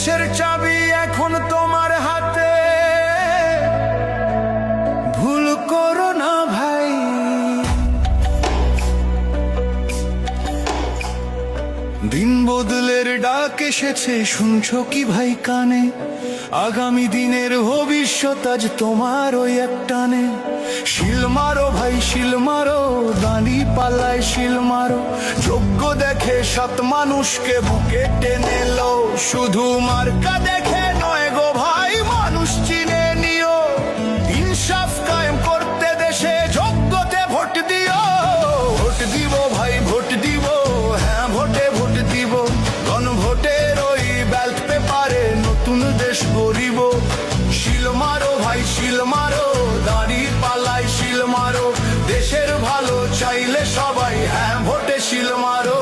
দেশের চাবি এখন তোমার হাতে, ভুল করো না ভাই। দিন বদলের ডাক এসেছে, শুনছো কি ভাই কানে? আগামী দিনের ভবিষ্যৎ আজ তোমার ওই একটানে। শিল মারো ভাই শিল মারো, দাঁড়ি পাল্লায় শিল মারো। যোগ্য দেখে সৎ মানুষকে বুকে টেনে লো, শুধু মার্কা দেখে নয় গো ভাই, মানুষ চিনে নিও। ইনসাফ কায়েম করতে দেশে যোগ্যতে ভোট দিও। ভোট দিব ভাই ভোট দিব, হ্যাঁ ভোটে ভোট দিব। গণভোটের ওই ব্যালট পেপারে নতুন দেশ গড়িব। শিল মারো ভাই শিল মারো, দাঁড়ি পাল্লায় শিল মারো। দেশের ভালো চাইলে সবাই হ্যাঁ ভোটে শিল মারো।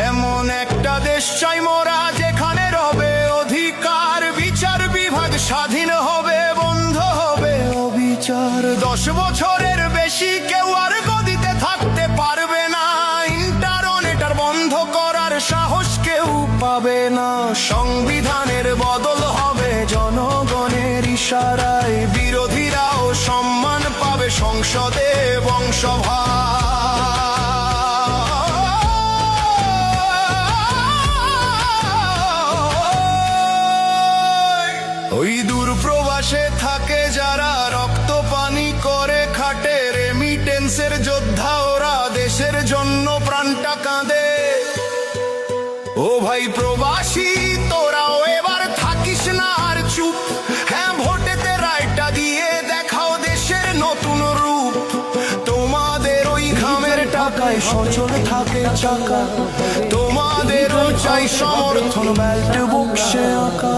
এমন একটা দেশ চাই মোরা, যেখানে রবে অধিকার, বিচার বিভাগ স্বাধীন হবে, বন্ধ হবে অবিচার। 10 বছরের বেশি কেউ আর গদিতে থাকতে পারবে না, ইন্টারনেট আর বন্ধ করার সাহস কেউ পাবে না। সংবিধানের বদল হবে জনগণের ইশারায়, বিরোধীরাও সম্মান পাবে সংসদে বংশভাগ। ওই দূর প্রবাসে থাকে যারা, রক্ত পানি করে খাটে, রেমিটেন্সের যোদ্ধা ওরা, দেশের জন্য প্রাণটা কাঁদে। ও ভাই প্রবাসী তোরাও এবার থাকিস না আর চুপ, হ্যাঁ ভোটেতে রায়টা দিয়ে দেখাও দেশের নতুন রূপ। তোমাদের ওই ঘামের টাকায় সচল থাকে চাকা, তোমাদেরও চাই সমর্থন ব্যালট বক্সে আঁকা।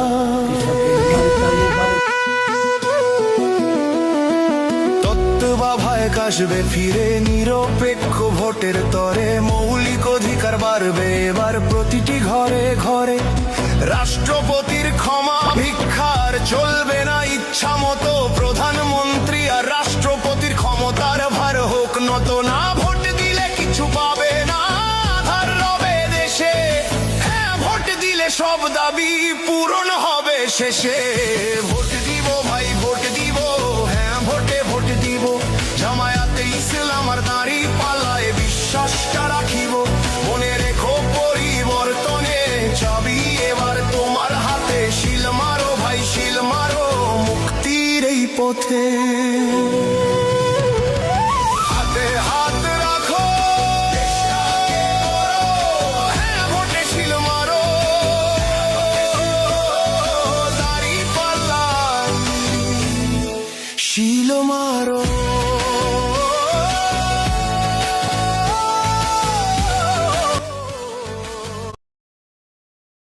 আসবে ফিরে নিরপেক্ষ ভোটের তরে, মৌলিক অধিকার বাড়বে এবার প্রতিটি ঘরে ঘরে। রাষ্ট্রপতির ক্ষমা ভিক্ষার চলবে না ইচ্ছা মতো, প্রধানমন্ত্রী আর রাষ্ট্রপতির ক্ষমতার ভার হোক নত না। ভোট দিলে কিছু পাবে না, আধার রবে দেশে, হ্যাঁ ভোট দিলে সব দাবি পূরণ হবে শেষে। ভোট দিব ভাই ভোট দিব, হ্যাঁ ভোটে ভোট দিব। জামায়াতে ইসলাম আর দাঁড়ি পাল্লায় বিশ্বাসটা রাখিব। মনে রেখো পরিবর্তনে চাবি এবার তোমার হাতে। শিল মারো ভাই শিল মারো, মুক্তির এই পথে হাতে হাত রাখো। হ্যাঁ ভোটে শিল মারো, দাঁড়ি পাল্লায় শিল মারো।